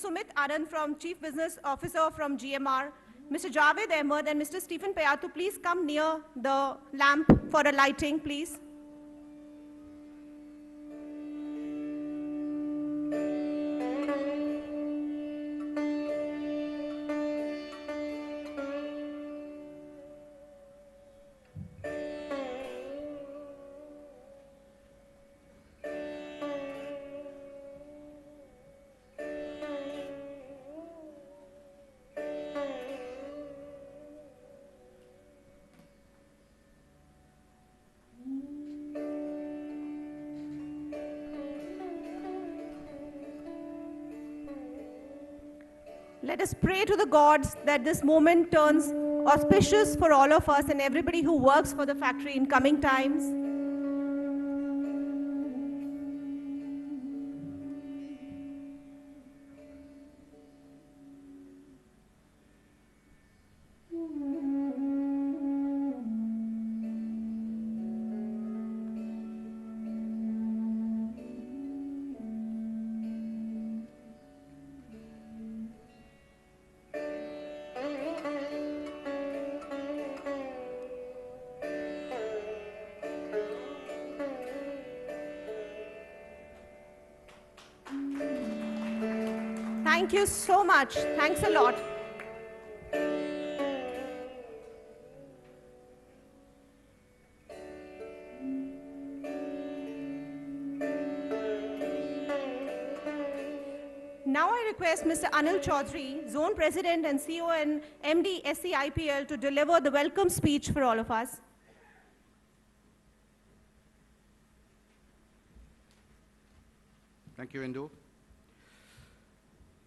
Sumit Aran from Chief Business Officer from GMR, Mr. Javed Ahmed and Mr. Stephen Payat to please come near the lamp for a lighting, please. Let us pray to the gods that this moment turns auspicious for all of us and everybody who works for the factory in coming times. Thank you so much. Thanks a lot. Now I request Mr. Anil Chaudhary, Zone President and CEO and MD SCIPL, to deliver the welcome speech for all of us. Thank you, Indu.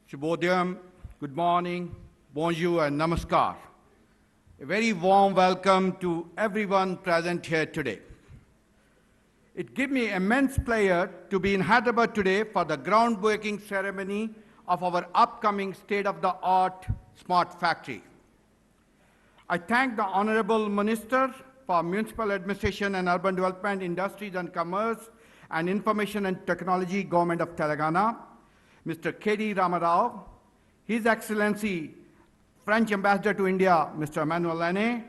Shubhodayam, good morning, bonjour and namaskar. A very warm welcome to everyone present here today. It gives me immense pleasure to be in Hyderabad today for the groundbreaking ceremony of our upcoming state-of-the-art smart factory. I thank the Honorable Minister for Municipal Administration and Urban Development, Industries and Commerce and Information and Technology, Government of Telangana, Mr. K.D. Ramarao, His Excellency French Ambassador to India, Mr. Emmanuel Lene,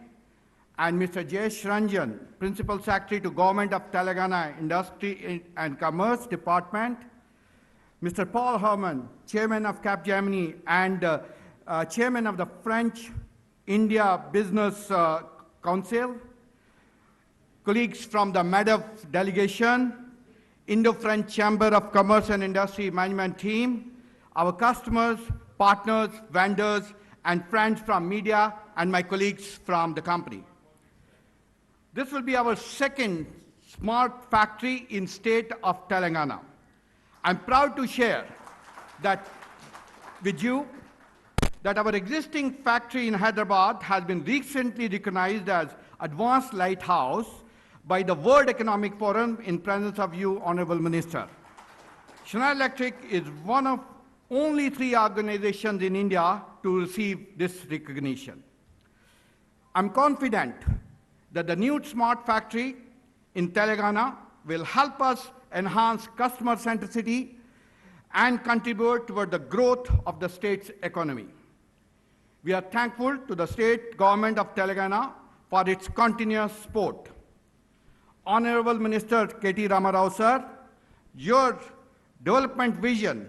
and Mr. Jayesh Ranjan, Principal Secretary to Government of Telangana Industry and Commerce Department, Mr. Paul Herman, Chairman of Capgemini and Chairman of the French-India Business Council, colleagues from the MEDEF delegation, Indo-French Chamber of Commerce and Industry Management team, our customers, partners, vendors, and friends from media, and my colleagues from the company. This will be our second smart factory in state of Telangana. I'm proud to share that with you that our existing factory in Hyderabad has been recently recognized as Advanced Lighthouse by the World Economic Forum in presence of you, Honorable Minister. Schneider Electric is one of only 3 organizations in India to receive this recognition. I'm confident that the new smart factory in Telangana will help us enhance customer centricity and contribute toward the growth of the state's economy. We are thankful to the state government of Telangana for its continuous support. Honorable Minister K.T. Ramarao, sir, your development vision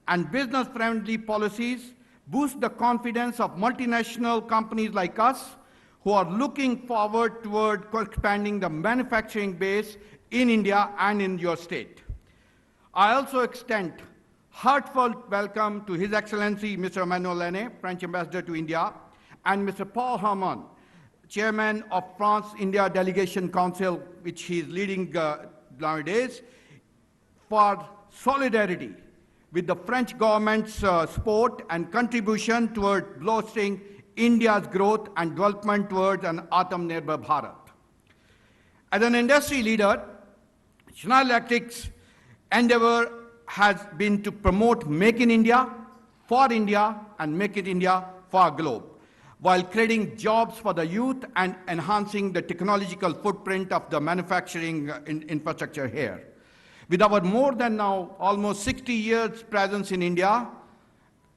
and business-friendly policies boost the confidence of multinational companies like us who are looking forward toward expanding the manufacturing base in India and in your state. I also extend heartfelt welcome to His Excellency Mr. Emmanuel Lene, French Ambassador to India, and Mr. Paul Herman, Chairman of France-India Delegation Council, which he is leading nowadays, for solidarity with the French government's support and contribution toward bolstering India's growth and development towards an Atmanirbhar Bharat. As an industry leader, Schneider Electric's endeavor has been to promote Make in India, for India, and Make it India for globe, while creating jobs for the youth and enhancing the technological footprint of the manufacturing infrastructure here. With our more than now almost 60 years presence in India,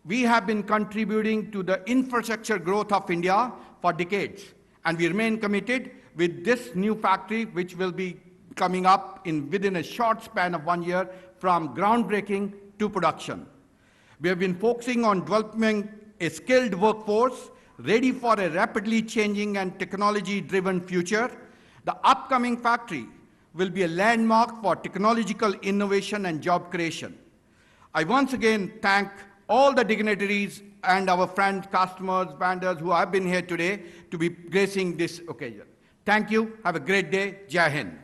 We have been contributing to the infrastructure growth of India for decades, and we remain committed with this new factory, which will be coming up within a short span of 1 year from groundbreaking to production. We have been focusing on developing a skilled workforce ready for a rapidly changing and technology-driven future. The upcoming factory will be a landmark for technological innovation and job creation. I once again thank all the dignitaries and our friends, customers, vendors who have been here today to be gracing this occasion. Thank you. Have a great day. Jai Hind.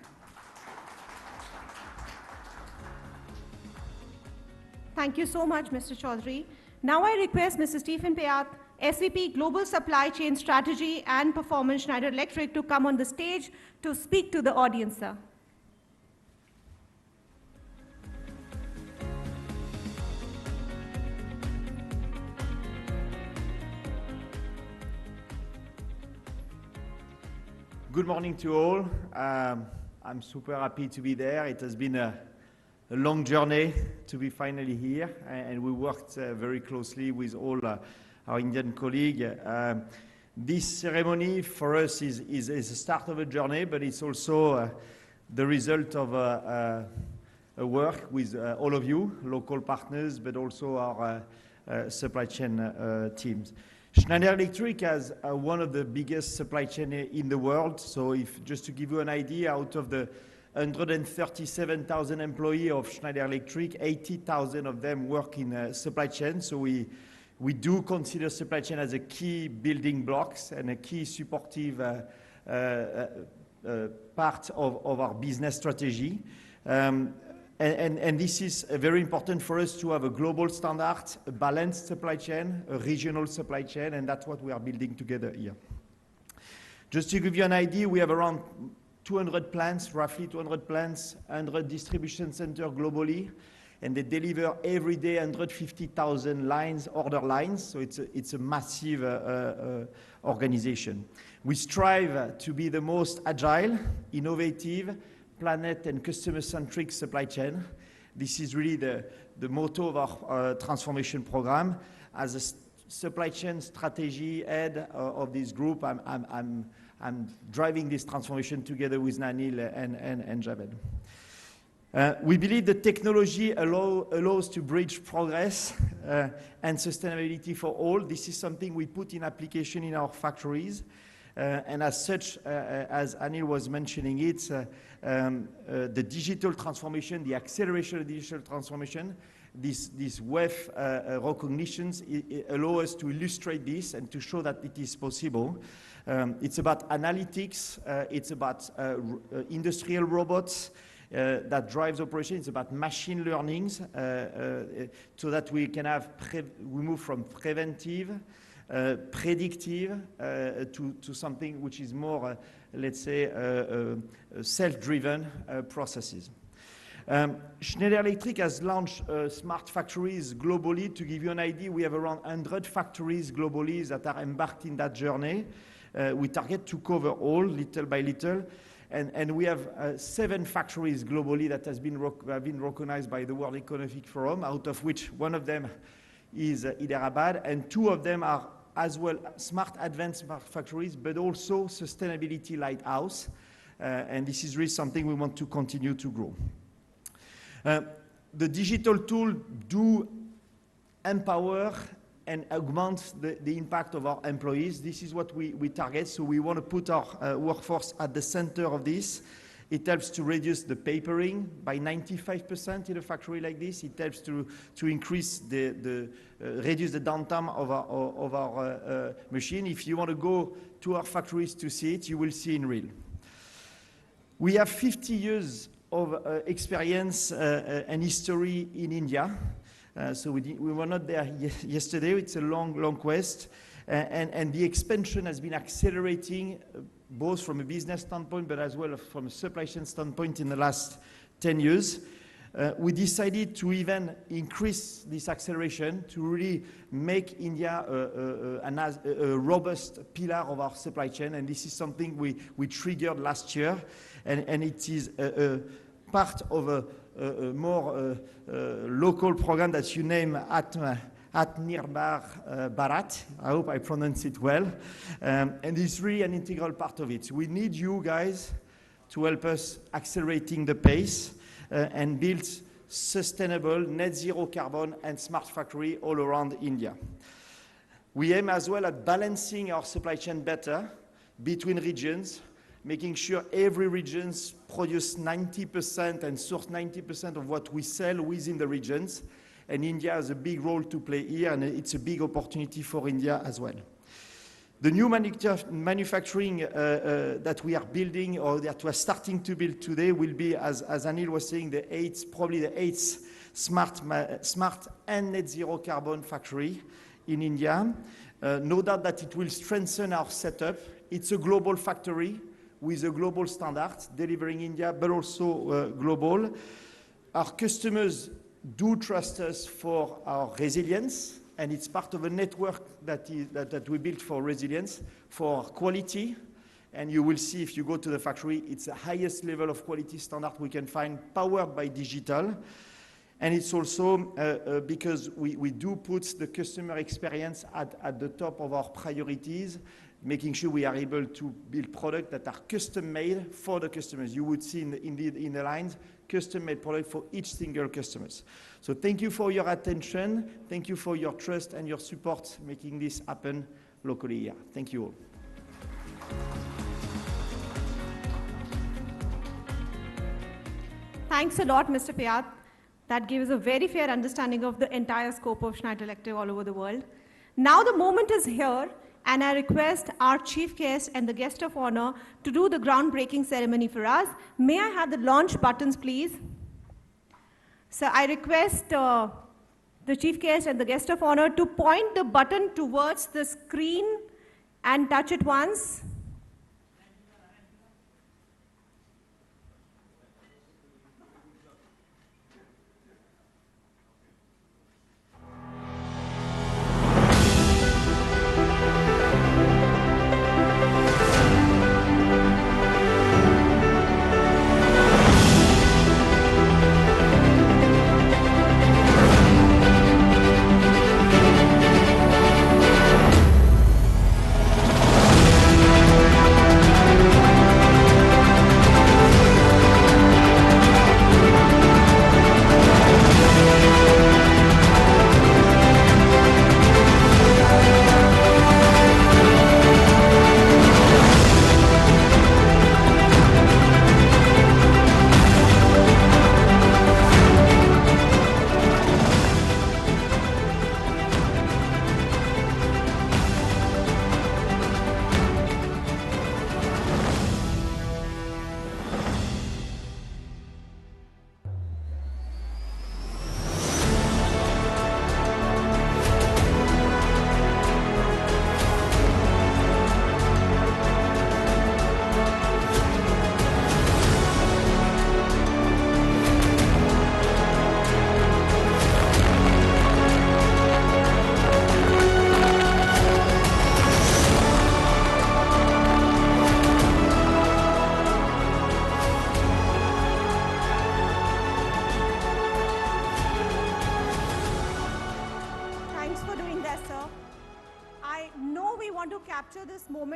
Thank you so much, Mr. Chaudhary. Now I request Mr. Stephen Payat, SVP Global Supply Chain Strategy and Performance, Schneider Electric, to come on the stage to speak to the audience, sir. Good morning to all. I'm super happy to be there. It has been a long journey to be finally here, and we worked very closely with all our Indian colleagues. This ceremony for us is the start of a journey, but it's also the result of a work with all of you, local partners, but also our supply chain teams. Schneider Electric has one of the biggest supply chain in the world. So just to give you an idea, out of the 137,000 employees of Schneider Electric, 80,000 of them work in supply chain. So we do consider supply chain as a key building blocks and a key supportive part of our business strategy. And this is very important for us to have a global standard, a balanced supply chain, a regional supply chain, and that's what we are building together here. Just to give you an idea, we have around 200 plants, roughly 200 plants, 100 distribution centers globally, and they deliver every day 150,000 lines, order lines, so it's a massive organization. We strive to be the most agile, innovative, planet and customer-centric supply chain. This is really the motto of our transformation program. As a supply chain strategy head of this group, I'm driving this transformation together with Nanil and Javed. We believe that technology allows to bridge progress and sustainability for all. This is something we put in application in our factories. And as such, as Anil was mentioning it, the digital transformation, the acceleration of digital transformation, this wave recognitions allow us to illustrate this and to show that it is possible. It's about analytics, it's about industrial robots that drives operation, it's about machine learnings, so that we can have, we move from preventive, predictive to something which is more, let's say, self-driven processes. Schneider Electric has launched smart factories globally. To give you an idea, we have around 100 factories globally that are embarked in that journey. We target to cover all, little by little. And we have 7 factories globally that have been recognized by the World Economic Forum, out of which one of them is Hyderabad, and 2 of them are as well smart advanced factories, but also sustainability lighthouse. And this is really something we want to continue to grow. The digital tool do empower and augment the impact of our employees. This is what we target. So we want to put our workforce at the center of this. It helps to reduce the papering by 95% in a factory like this. It helps to increase reduce the downtime of our machine. If you want to go to our factories to see it, you will see in real. We have 50 years of experience and history in India. So we were not there yesterday. It's a long quest. And the expansion has been accelerating both from a business standpoint, but as well from a supply chain standpoint in the last 10 years. We decided to even increase this acceleration to really make India a robust pillar of our supply chain. And this is something we triggered last year. And it is part of a more local program that you name at nearby Barat. I hope I pronounce it well. And it's really an integral part of it. We need you guys to help us accelerating the pace and build sustainable net zero carbon and smart factory all around India. We aim as well at balancing our supply chain better between regions, making sure every region produces 90% and source 90% of what we sell within the regions. And India has a big role to play here, and it's a big opportunity for India as well. The new manufacturing that we are building or that we're starting to build today will be, as Anil was saying, probably the eighth smart and net zero carbon factory in India. No doubt that it will strengthen our setup. It's a global factory with a global standard, delivering India, but also global. Our customers do trust us for our resilience, and it's part of a network that we built for resilience, for quality. And you will see if you go to the factory, it's the highest level of quality standard we can find, powered by digital. And it's also because we do put the customer experience at the top of our priorities, making sure we are able to build products that are custom-made for the customers. You would see in the lines, custom-made product for each single customer. So thank you for your attention. Thank you for your trust and your support making this happen locally here. Thank you all. Thanks a lot, Mr. Payat. That gives a very fair understanding of the entire scope of Schneider Electric all over the world. Now the moment is here, and I request our chief guest and the guest of honor to do the groundbreaking ceremony for us. May I have the launch buttons, please? So I request the chief guest and the guest of honor to point the button towards the screen and touch it once.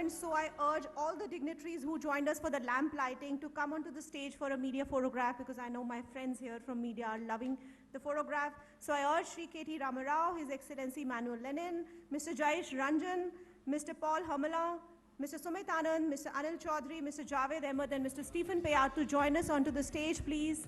So I urge all the dignitaries who joined us for the lamp lighting to come onto the stage for a media photograph, because I know my friends here from media are loving the photograph. So I urge Shri KT Ramarao, His Excellency Manuel Lenin, Mr. Jayesh Ranjan, Mr. Paul Hamala, Mr. Sumit Anand, Mr. Anil Chaudhary, Mr. Javed Ahmed, and Mr. Stephen Payat to join us onto the stage, please.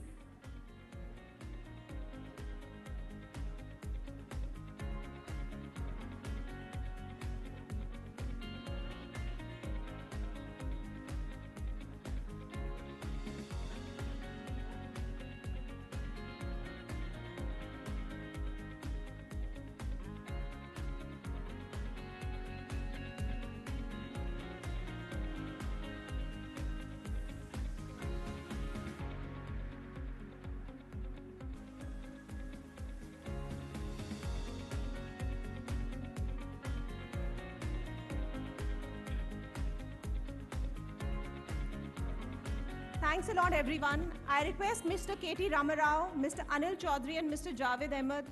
Thanks a lot, everyone. I request Mr. KT Ramarao, Mr. Anil Chaudhary, and Mr. Javed Ahmed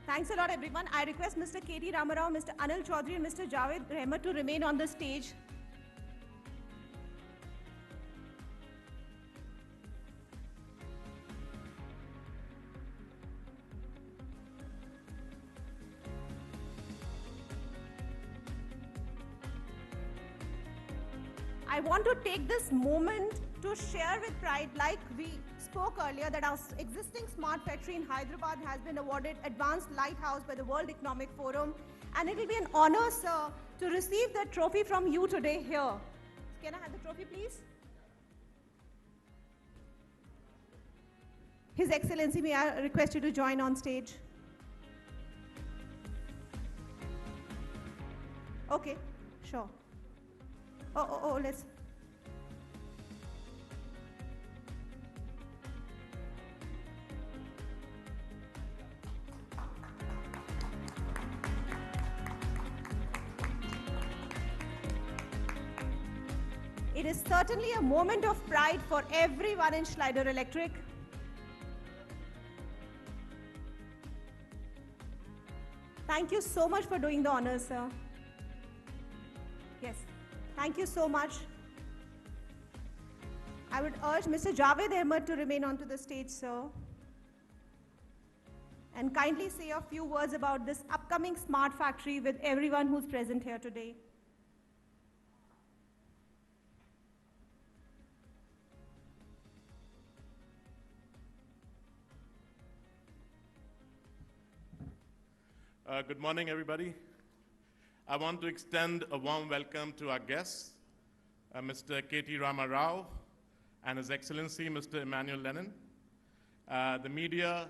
Thanks a lot, everyone. I request Mr. KT Ramarao, Mr. Anil Chaudhary, and Mr. Javed Ahmed to remain on the stage. I want to take this moment to share with pride, like we spoke earlier, that our existing smart factory in Hyderabad has been awarded Advanced Lighthouse by the World Economic Forum, and it will be an honor, sir, to receive the trophy from you today here. Can I have the trophy, please? His Excellency, may I request you to join on stage? Okay, sure. Let's. It is certainly a moment of pride for everyone in Schneider Electric. Thank you so much for doing the honors, sir. Yes. Thank you so much. I would urge Mr. Javed Ahmed to remain onto the stage, sir. And kindly say a few words about this upcoming smart factory with everyone who's present here today. Good morning, everybody. I want to extend a warm welcome to our guests, Mr. KT Ramarao and His Excellency, Mr. Emmanuel Lennon, the media,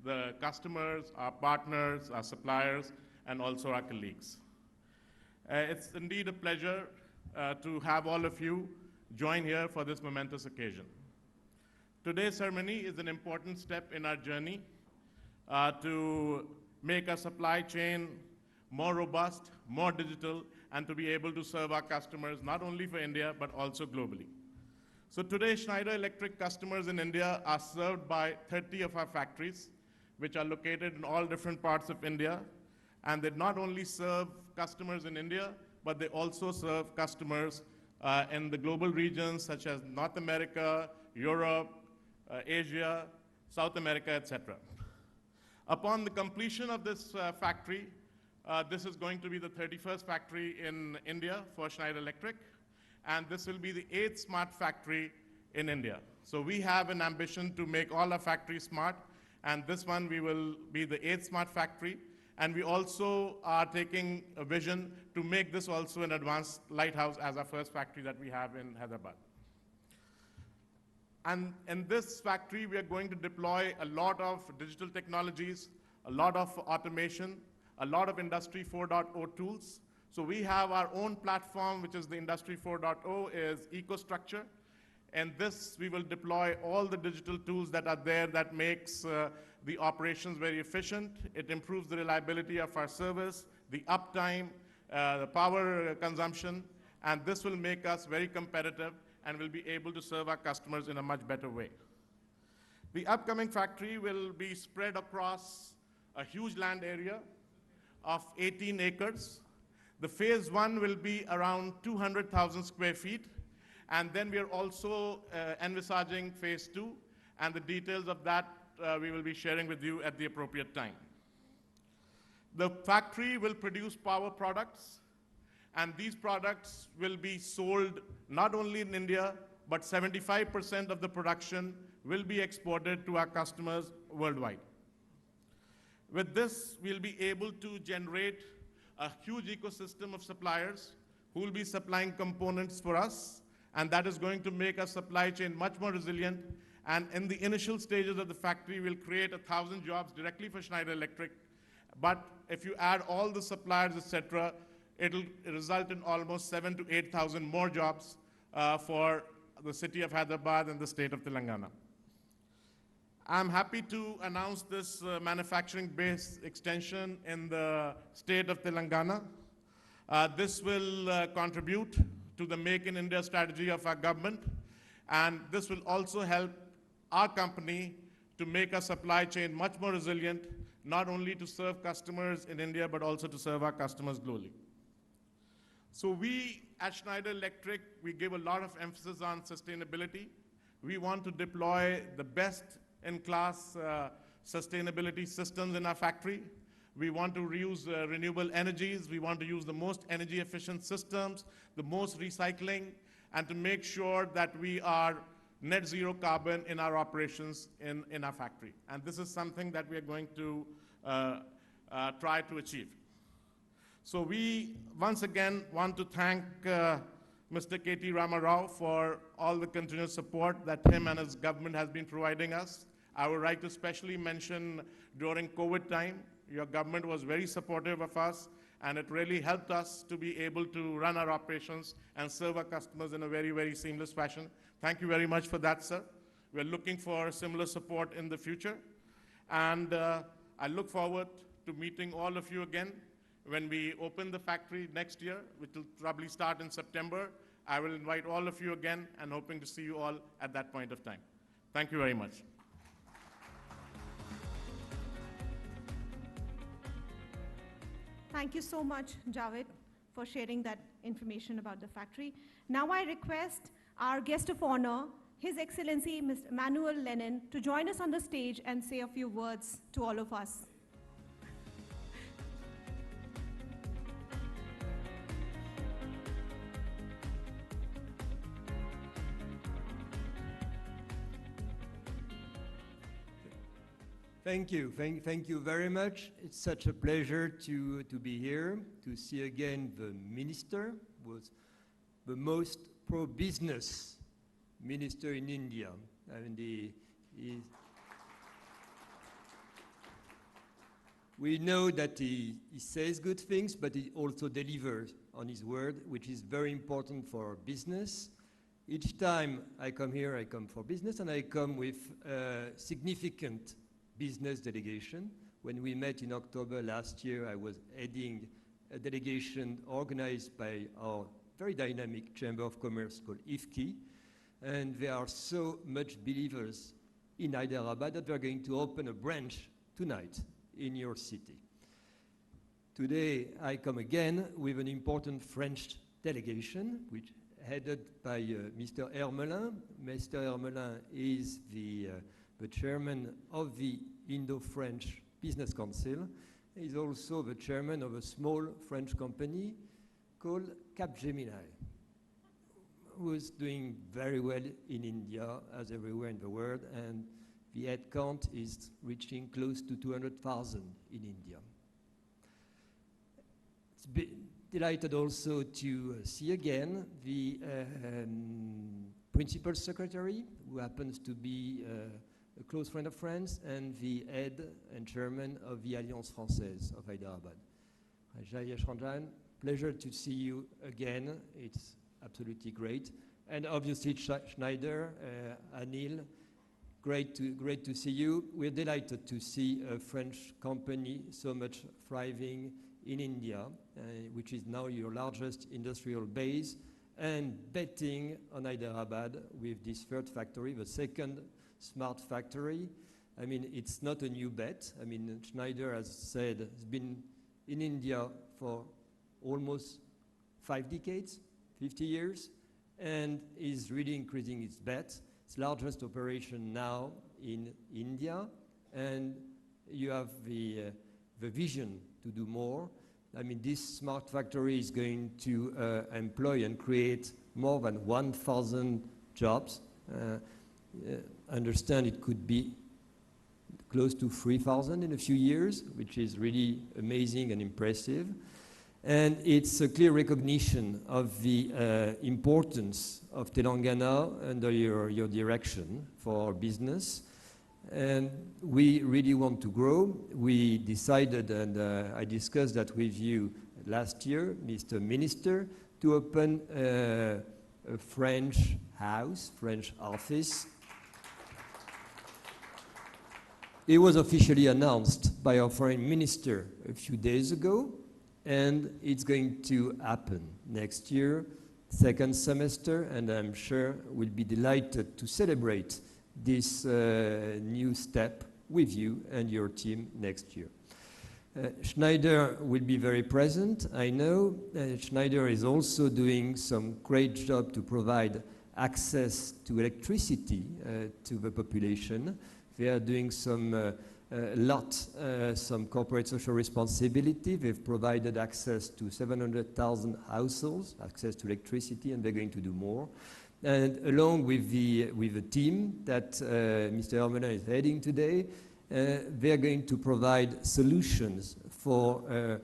the customers, our partners, our suppliers, and also our colleagues. It's indeed a pleasure to have all of you join here for this momentous occasion. Today's ceremony is an important step in our journey to make our supply chain more robust, more digital, and to be able to serve our customers not only for India, but also globally. So today, Schneider Electric customers in India are served by 30 of our factories, which are located in all different parts of India. And they not only serve customers in India, but they also serve customers in the global regions such as North America, Europe, Asia, South America, etc. Upon the completion of this factory, this is going to be the 31st factory in India for Schneider Electric, and this will be the 8th smart factory in India. So we have an ambition to make all our factories smart, and this one we will be the 8th smart factory, and we also are taking a vision to make this also an advanced lighthouse as our first factory that we have in Hyderabad. And in this factory, we are going to deploy a lot of digital technologies, a lot of automation, a lot of Industry 4.0 tools. So we have our own platform, which is the Industry 4.0, is EcoStructure. And this, we will deploy all the digital tools that are there that makes the operations very efficient. It improves the reliability of our service, the uptime, the power consumption, and this will make us very competitive and will be able to serve our customers in a much better way. The upcoming factory will be spread across a huge land area of 18 acres. The phase one will be around 200,000 square feet. And then we are also envisaging phase two, and the details of that we will be sharing with you at the appropriate time. The factory will produce power products, and these products will be sold not only in India, but 75% of the production will be exported to our customers worldwide. With this, we'll be able to generate a huge ecosystem of suppliers who will be supplying components for us, and that is going to make our supply chain much more resilient. And in the initial stages of the factory, we'll create 1,000 jobs directly for Schneider Electric. But if you add all the suppliers, etc., it'll result in almost 7,000 to 8,000 more jobs for the city of Hyderabad and the state of Telangana. I'm happy to announce this manufacturing base extension in the state of Telangana. This will contribute to the Make in India strategy of our government, and this will also help our company to make our supply chain much more resilient, not only to serve customers in India, but also to serve our customers globally. So we at Schneider Electric, we give a lot of emphasis on sustainability. We want to deploy the best-in-class sustainability systems in our factory. We want to reuse renewable energies. We want to use the most energy-efficient systems, the most recycling, and to make sure that we are net zero carbon in our operations in our factory. And this is something that we are going to try to achieve. So we, once again, want to thank Mr. KT Ramarao for all the continuous support that him and his government has been providing us. I would like to especially mention during COVID time, your government was very supportive of us, and it really helped us to be able to run our operations and serve our customers in a very, very seamless fashion. Thank you very much for that, sir. We're looking for similar support in the future. And I look forward to meeting all of you again when we open the factory next year, which will probably start in September. I will invite all of you again and hoping to see you all at that point of time. Thank you very much. Thank you so much, Javed, for sharing that information about the factory. Now I request our guest of honor, His Excellency Mr. Manuel Lenin, to join us on the stage and say a few words to all of us. Thank you. Thank you very much. It's such a pleasure to be here, to see again the minister, who was the most pro-business minister in India. And we know that he says good things, but he also delivers on his word, which is very important for business. Each time I come here, I come for business, and I come with significant business delegation. When we met in October last year, I was heading a delegation organized by our very dynamic Chamber of Commerce called IFCI, and they are so much believers in Hyderabad that we're going to open a branch tonight in your city. Today, I come again with an important French delegation, which headed by Mr. Hermelin. Mr. Hermelin is the chairman of the Indo-French Business Council. He's also the chairman of a small French company called Capgemini, who is doing very well in India, as everywhere in the world, and the head count is reaching close to 200,000 in India. It's delighted also to see again the principal secretary, who happens to be a close friend of France, and the head and chairman of the Alliance Française of Hyderabad. Rajesh Ranjan, pleasure to see you again. It's absolutely great. And obviously Schneider, Anil, great to see you. We're delighted to see a French company so much thriving in India, which is now your largest industrial base, and betting on Hyderabad with this third factory, the second smart factory. I mean, it's not a new bet. I mean, Schneider, as said, has been in India for almost 5 decades, 50 years, and is really increasing its bet. Its largest operation now in India, and you have the vision to do more. I mean, this smart factory is going to employ and create more than 1,000 jobs. Understand it could be close to 3,000 in a few years, which is really amazing and impressive. And it's a clear recognition of the importance of Telangana under your direction for our business. And we really want to grow. We decided, and I discussed that with you last year, Mr. Minister, to open a French house, French office. It was officially announced by our foreign minister a few days ago, and it's going to happen next year, second semester, and I'm sure we'll be delighted to celebrate this new step with you and your team next year. Schneider will be very present, I know. Schneider is also doing some great job to provide access to electricity to the population. They are doing some corporate social responsibility. They've provided access to 700,000 households, access to electricity, and they're going to do more. And along with the team that Mr. Hermelin is heading today, they're going to provide solutions for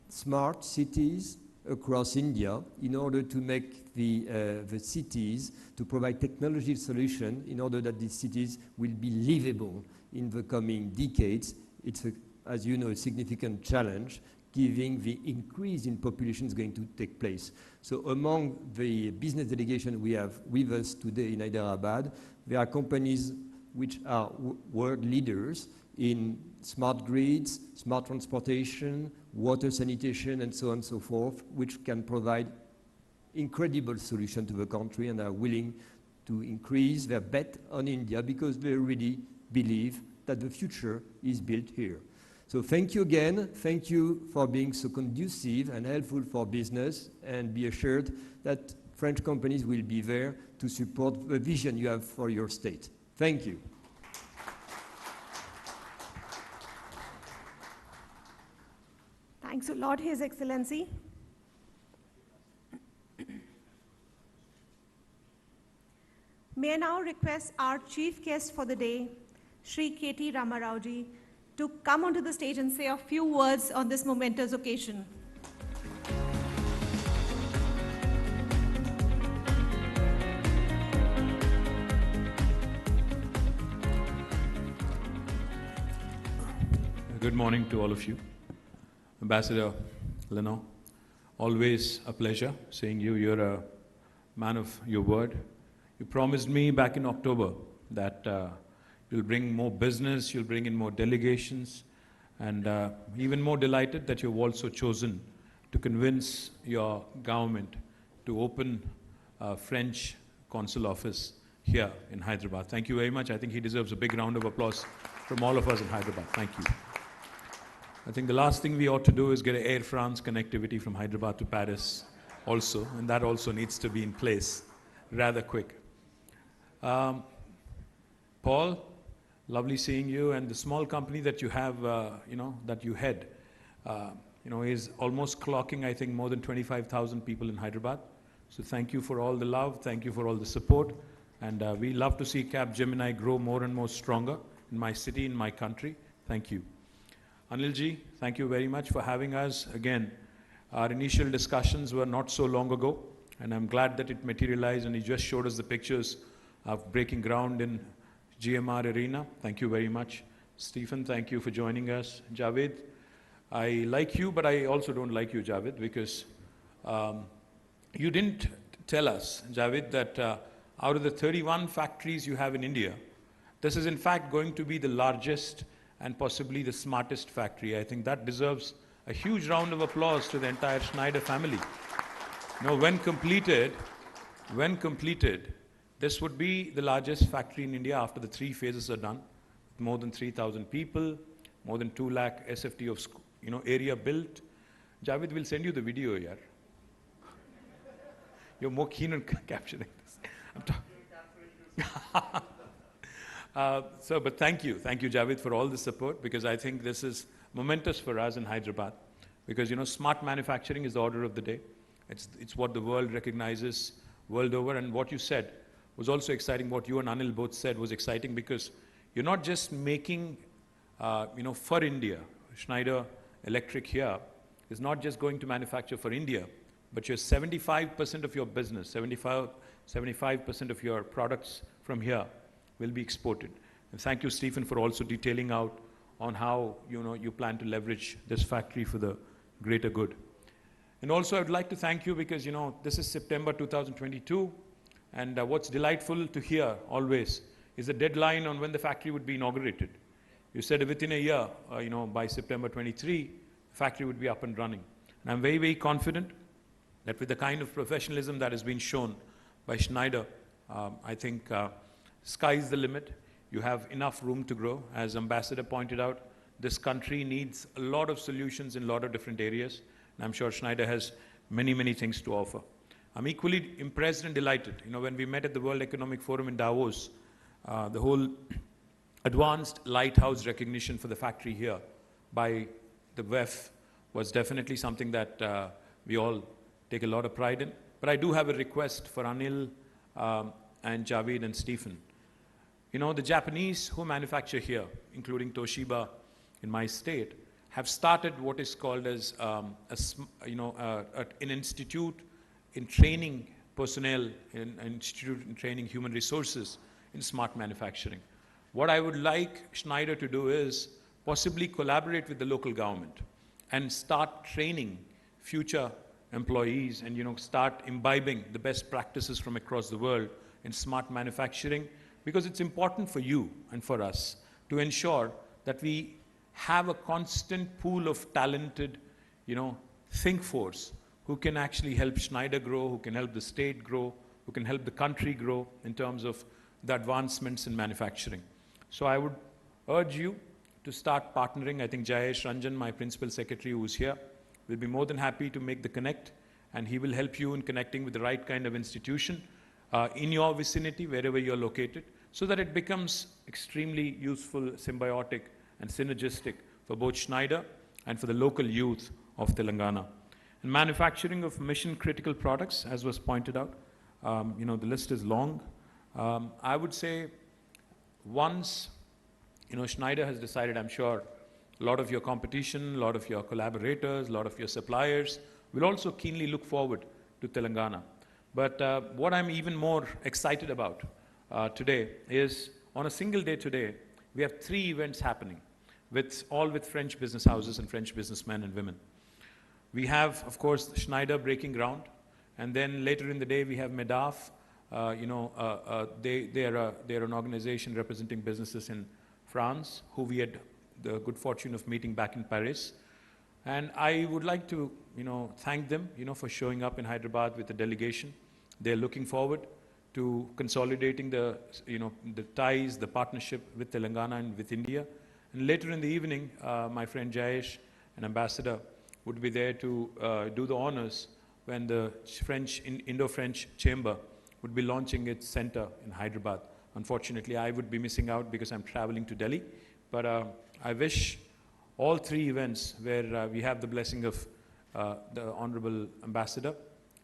smart cities across India in order to make the cities, to provide technology solutions in order that these cities will be livable in the coming decades. It's, as you know, a significant challenge given the increase in population is going to take place. So among the business delegation we have with us today in Hyderabad, there are companies which are world leaders in smart grids, smart transportation, water sanitation, and so on and so forth, which can provide incredible solutions to the country and are willing to increase their bet on India because they really believe that the future is built here. So thank you again. Thank you for being so conducive and helpful for business, and be assured that French companies will be there to support the vision you have for your state. Thank you. Thanks a lot, His Excellency. May I now request our chief guest for the day, Shri K.T. Ramarao-ji, to come onto the stage and say a few words on this momentous occasion. Good morning to all of you. Ambassador Leno, always a pleasure seeing you. You're a man of your word. You promised me back in October that you'll bring more business, you'll bring in more delegations, and even more delighted that you've also chosen to convince your government to open a French consul office here in Hyderabad. Thank you very much. I think he deserves a big round of applause from all of us in Hyderabad. Thank you. I think the last thing we ought to do is get an Air France connectivity from Hyderabad to Paris also, and that also needs to be in place rather quick. Paul, lovely seeing you, and the small company that you have, that you head, is almost clocking, I think, more than 25,000 people in Hyderabad. So thank you for all the love, thank you for all the support, and we love to see Capgemini grow more and more stronger in my city, in my country. Thank you. Anilji, thank you very much for having us. Again, our initial discussions were not so long ago, and I'm glad that it materialized, and he just showed us the pictures of breaking ground in GMR Arena. Thank you very much. Stephen, thank you for joining us. Javed, I like you, but I also don't like you, Javed, because you didn't tell us, Javed, that out of the 31 factories you have in India, this is in fact going to be the largest and possibly the smartest factory. I think that deserves a huge round of applause to the entire Schneider family. When completed, this would be the largest factory in India after the 3 phases are done. More than 3,000 people, more than 2 lakh SFT of area built. Javed will send you the video here. You're more keen on capturing this. But thank you, Javed, for all the support, because I think this is momentous for us in Hyderabad, because smart manufacturing is the order of the day. It's what the world recognizes world over, and what you said was also exciting. What you and Anil both said was exciting, because you're not just making, for India. Schneider Electric here is not just going to manufacture for India, but you're 75% of your business, 75% of your products from here will be exported. And thank you, Stephen, for also detailing out on how you plan to leverage this factory for the greater good. And also, I'd like to thank you because this is September 2022, and what's delightful to hear always is the deadline on when the factory would be inaugurated. You said within a year, by September 23, the factory would be up and running. And I'm very, very confident that with the kind of professionalism that has been shown by Schneider, I think sky's the limit. You have enough room to grow. As Ambassador pointed out, this country needs a lot of solutions in a lot of different areas. And I'm sure Schneider has many, many things to offer. I'm equally impressed and delighted. You know, when we met at the World Economic Forum in Davos, the whole advanced lighthouse recognition for the factory here by the WEF was definitely something that we all take a lot of pride in. But I do have a request for Anil and Javed and Stephen. You know, the Japanese who manufacture here, including Toshiba in my state, have started what is called as an institute in training personnel, an institute in training human resources in smart manufacturing. What I would like Schneider to do is possibly collaborate with the local government and start training future employees and, you know, start imbibing the best practices from across the world in smart manufacturing, because it's important for you and for us to ensure that we have a constant pool of talented, you know, think force who can actually help Schneider grow, who can help the state grow, who can help the country grow in terms of the advancements in manufacturing. So I would urge you to start partnering. I think Jayesh Ranjan, my principal secretary who is here, will be more than happy to make the connect, and he will help you in connecting with the right kind of institution in your vicinity, wherever you're located, so that it becomes extremely useful, symbiotic, and synergistic for both Schneider and for the local youth of Telangana. And manufacturing of mission-critical products, as was pointed out, you know, the list is long. I would say once, you know, Schneider has decided, I'm sure, a lot of your competition, a lot of your collaborators, a lot of your suppliers will also keenly look forward to Telangana. But what I'm even more excited about today is, on a single day today, we have 3 events happening, all with French business houses and French businessmen and women. We have, of course, Schneider breaking ground, and then later in the day we have MEDAF. They're an organization representing businesses in France, who we had the good fortune of meeting back in Paris. And I would like to, you know, thank them, you know, for showing up in Hyderabad with a delegation. They're looking forward to consolidating the, you know, the ties, the partnership with Telangana and with India. And later in the evening, my friend Jayesh, an ambassador, would be there to do the honors when the Indo-French Chamber would be launching its center in Hyderabad. Unfortunately, I would be missing out because I'm traveling to Delhi. But I wish all 3 events where we have the blessing of the Honorable Ambassador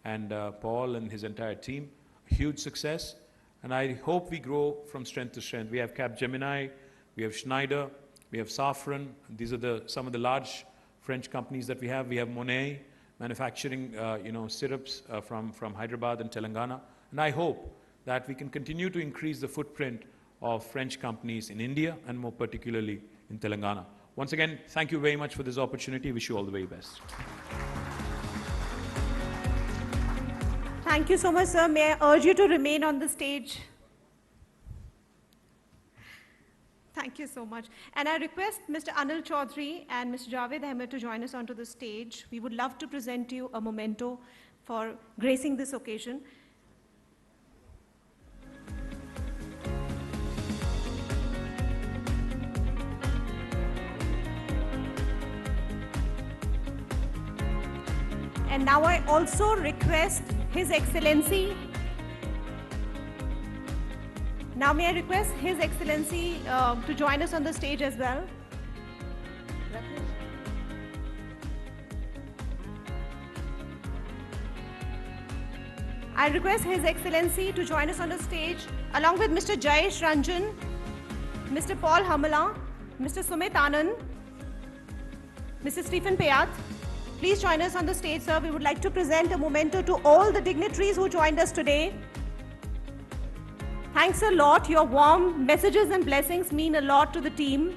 and Paul and his entire team, huge success. And I hope we grow from strength to strength. We have Capgemini, we have Schneider, we have Safran. These are some of the large French companies that we have. We have Monet manufacturing, you know, syrups from Hyderabad and Telangana. And I hope that we can continue to increase the footprint of French companies in India and more particularly in Telangana. Once again, thank you very much for this opportunity. Wish you all the very best. Thank you so much, sir. May I urge you to remain on the stage? Thank you so much. And I request Mr. Anil Chaudhary and Mr. Javed Ahmed to join us onto the stage. We would love to present you a memento for gracing this occasion. And now I also request His Excellency. Now may I request His Excellency to join us on the stage as well. I request His Excellency to join us on the stage along with Mr. Jayesh Ranjan, Mr. Paul Hamala, Mr. Sumit Anand, Mr. Stephen Payat. Please join us on the stage, sir. We would like to present a memento to all the dignitaries who joined us today. Thanks a lot. Your warm messages and blessings mean a lot to the team.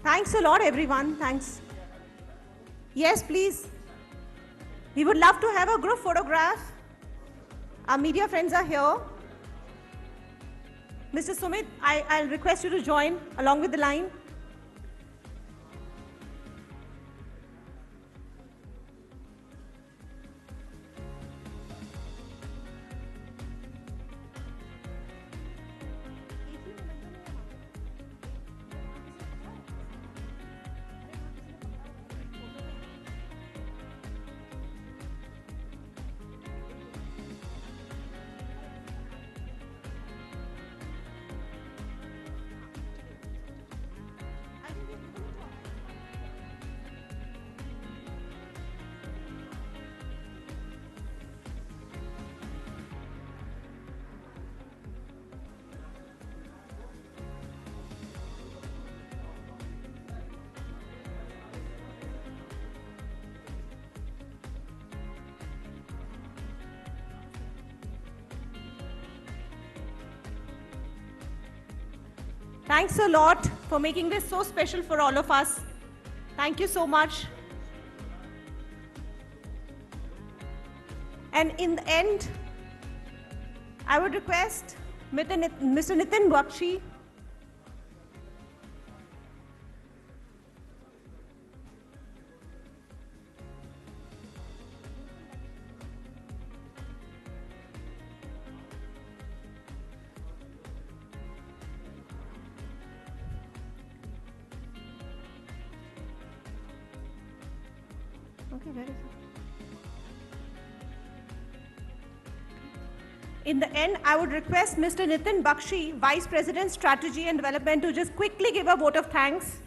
Thanks a lot, everyone. Thanks. Yes, please. We would love to have a group photograph. Our media friends are here. Mr. Sumit, I'll request you to join along with the line. Thanks a lot for making this so special for all of us. Thank you so much. And in the end, I would request Mr. Nitin Bakshi. Okay, where is it? In the end, I would request Mr. Nitin Bakshi, Vice President, Strategy and Development, to just quickly give a vote of thanks.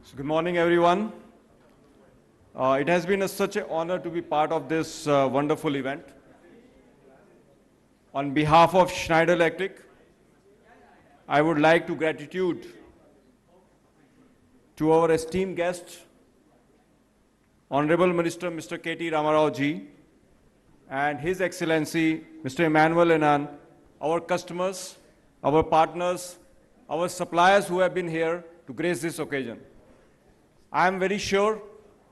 So good morning, everyone. It has been such an honor to be part of this wonderful event. On behalf of Schneider Electric, I would like to gratitude to our esteemed guest, Honorable Minister Mr. KT Ramarao ji, and His Excellency Mr. Emmanuel Enan, our customers, our partners, our suppliers who have been here to grace this occasion. I am very sure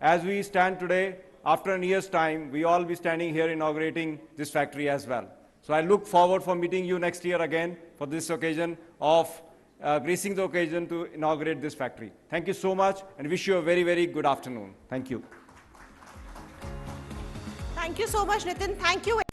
as we stand today, after a year's time, we all be standing here inaugurating this factory as well. So I look forward for meeting you next year again for this occasion of gracing the occasion to inaugurate this factory. Thank you so much and wish you a very, very good afternoon. Thank you. Thank you so much, Nitin. Thank you.